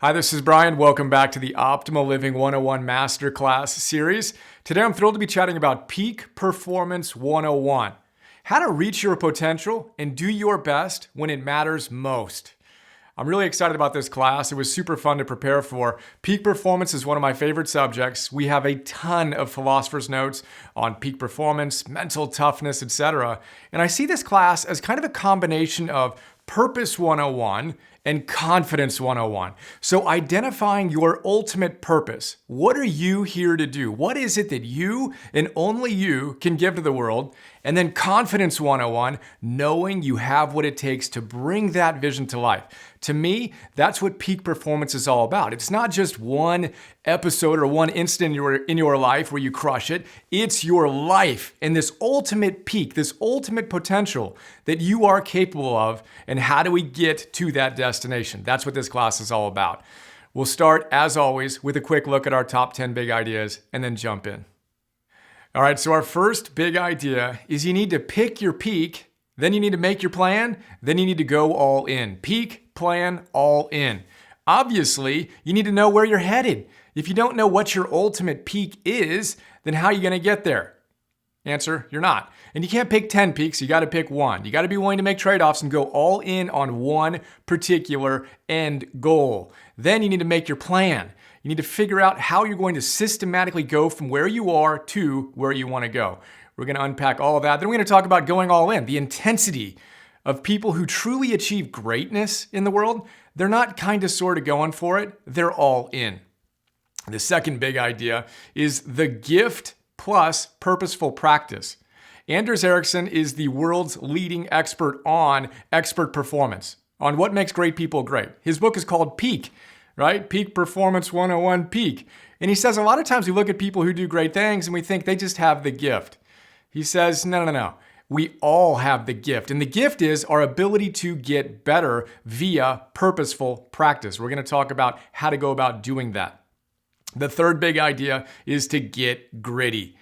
Hi, this is Brian. Welcome back to the Optimal Living 101 Masterclass series. Today I'm thrilled to be chatting about Peak Performance 101. How to reach your potential and do your best when it matters most. I'm really excited about this class. It was super fun to prepare for. Peak performance is one of my favorite subjects. We have a ton of philosophers' notes on peak performance, mental toughness, etc. And I see this class as kind of a combination of Purpose 101 and Confidence 101. So identifying your ultimate purpose. What are you here to do? What is it that you and only you can give to the world? And then Confidence 101, knowing you have what it takes to bring that vision to life. To me, that's what peak performance is all about. It's not just one episode or one instant in your life where you crush it. It's your life and this ultimate peak, this ultimate potential that you are capable of. And how do we get to that destination? That's what this class is all about. We'll start, as always, with a quick look at our top 10 big ideas and then jump in. All right, so our first big idea is you need to pick your peak, then you need to make your plan, then you need to go all in. Peak, plan, all in. Obviously, you need to know where you're headed. If you don't know what your ultimate peak is, then how are you going to get there? Answer, you're not. And you can't pick 10 peaks, you got to pick one. You got to be willing to make trade-offs and go all in on one particular end goal. Then you need to make your plan. You need to figure out how you're going to systematically go from where you are to where you want to go. We're going to unpack all of that. Then we're going to talk about going all in, the intensity of people who truly achieve greatness in the world. They're not kind of sort of going for it. They're all in. The second big idea is the gift plus purposeful practice. Anders Ericsson is the world's leading expert on expert performance, on what makes great people great. His book is called Peak, right? Peak Performance 101 Peak. And he says a lot of times we look at people who do great things and we think they just have the gift. He says, no. We all have the gift. And the gift is our ability to get better via purposeful practice. We're going to talk about how to go about doing that. The third big idea is to get gritty.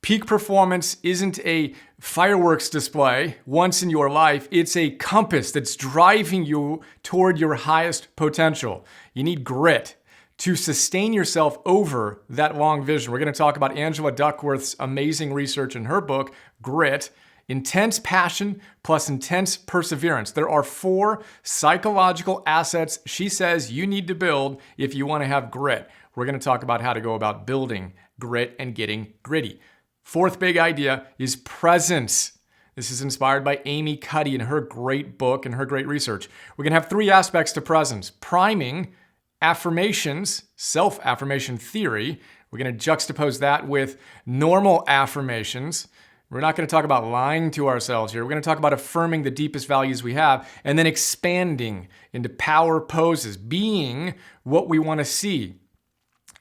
Peak performance isn't a fireworks display once in your life. It's a compass that's driving you toward your highest potential. You need grit to sustain yourself over that long vision. We're going to talk about Angela Duckworth's amazing research in her book, Grit, intense passion plus intense perseverance. There are 4 psychological assets she says you need to build if you want to have grit. We're going to talk about how to go about building grit and getting gritty. Fourth big idea is presence. This is inspired by Amy Cuddy in her great book and her great research. We're going to have 3 aspects to presence: priming, affirmations, self-affirmation theory. We're going to juxtapose that with normal affirmations. We're not going to talk about lying to ourselves here. We're going to talk about affirming the deepest values we have and then expanding into power poses, being what we want to see.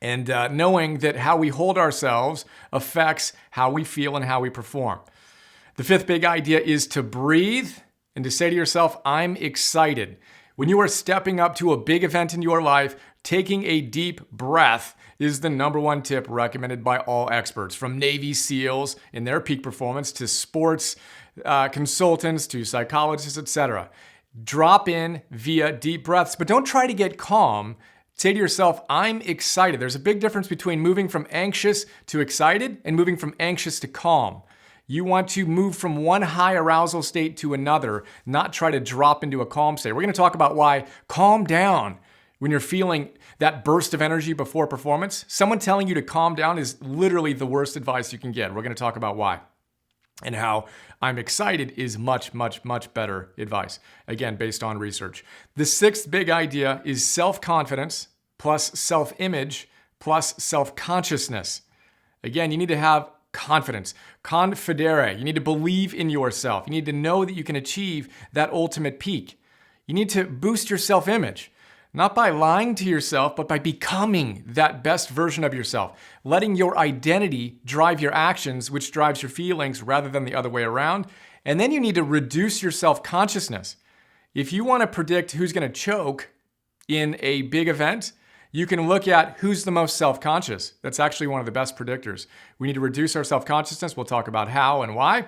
And knowing that how we hold ourselves affects how we feel and how we perform. The 5th big idea is to breathe and to say to yourself, I'm excited. When you are stepping up to a big event in your life, taking a deep breath is the number 1 tip recommended by all experts, from Navy SEALs in their peak performance to sports consultants to psychologists, etc. Drop in via deep breaths, but don't try to get calm. Say to yourself, I'm excited. There's a big difference between moving from anxious to excited and moving from anxious to calm. You want to move from one high arousal state to another, not try to drop into a calm state. We're going to talk about why calm down when you're feeling that burst of energy before performance. Someone telling you to calm down is literally the worst advice you can get. We're going to talk about why and how I'm excited is much, much, much better advice. Again, based on research. The 6th big idea is self-confidence plus self-image plus self-consciousness. Again, you need to have confidence, confidere. You need to believe in yourself. You need to know that you can achieve that ultimate peak. You need to boost your self-image, not by lying to yourself, but by becoming that best version of yourself, letting your identity drive your actions, which drives your feelings rather than the other way around. And then you need to reduce your self-consciousness. If you want to predict who's going to choke in a big event, you can look at who's the most self-conscious. That's actually one of the best predictors. We need to reduce our self-consciousness. We'll talk about how and why.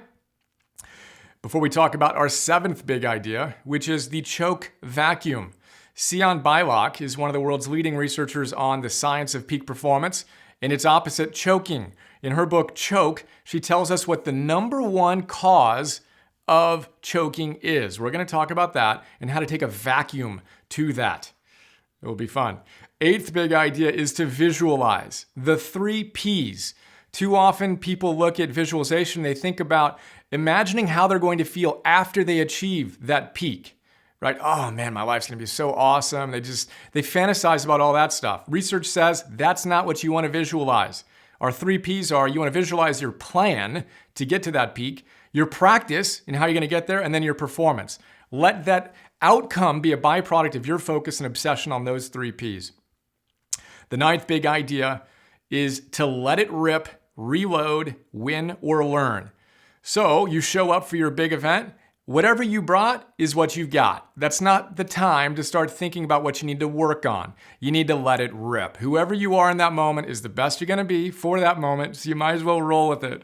Before we talk about our 7th big idea, which is the choke vacuum. Sion Beilock is one of the world's leading researchers on the science of peak performance, and its opposite, choking. In her book, Choke, she tells us what the number one cause of choking is. We're going to talk about that and how to take a vacuum to that. It will be fun. Eighth big idea is to visualize. The 3 Ps. Too often people look at visualization, they think about imagining how they're going to feel after they achieve that peak. Right? Oh man, my life's gonna be so awesome. They fantasize about all that stuff. Research says that's not what you wanna visualize. Our 3 Ps are you wanna visualize your plan to get to that peak, your practice and how you're gonna get there, and then your performance. Let that outcome be a byproduct of your focus and obsession on those 3 Ps. The 9th big idea is to let it rip, reload, win, or learn. So you show up for your big event. Whatever you brought is what you've got. That's not the time to start thinking about what you need to work on. You need to let it rip. Whoever you are in that moment is the best you're gonna be for that moment, so you might as well roll with it.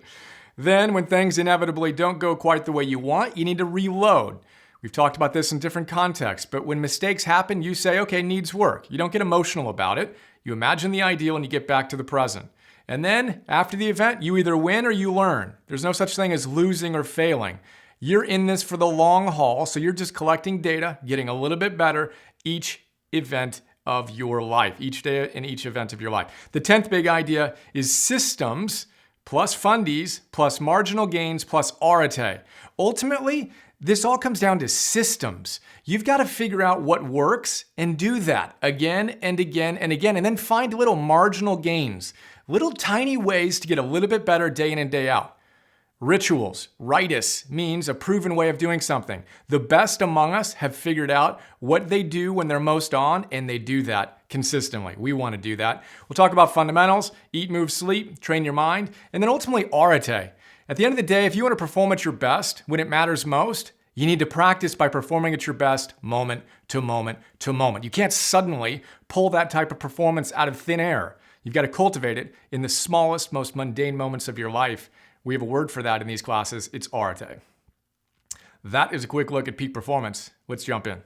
Then when things inevitably don't go quite the way you want, you need to reload. We've talked about this in different contexts, but when mistakes happen, you say, okay, needs work. You don't get emotional about it. You imagine the ideal and you get back to the present. And then after the event, you either win or you learn. There's no such thing as losing or failing. You're in this for the long haul, so you're just collecting data, getting a little bit better each event of your life, each day in each event of your life. The 10th big idea is systems plus fundies plus marginal gains plus arete. Ultimately, this all comes down to systems. You've got to figure out what works and do that again and again and again, and then find little marginal gains, little tiny ways to get a little bit better day in and day out. Rituals, ritus, means a proven way of doing something. The best among us have figured out what they do when they're most on, and they do that consistently. We want to do that. We'll talk about fundamentals, eat, move, sleep, train your mind, and then ultimately arete. At the end of the day, if you want to perform at your best when it matters most, you need to practice by performing at your best moment to moment to moment. You can't suddenly pull that type of performance out of thin air. You've got to cultivate it in the smallest, most mundane moments of your life. We have a word for that in these classes. It's arete. That is a quick look at peak performance. Let's jump in.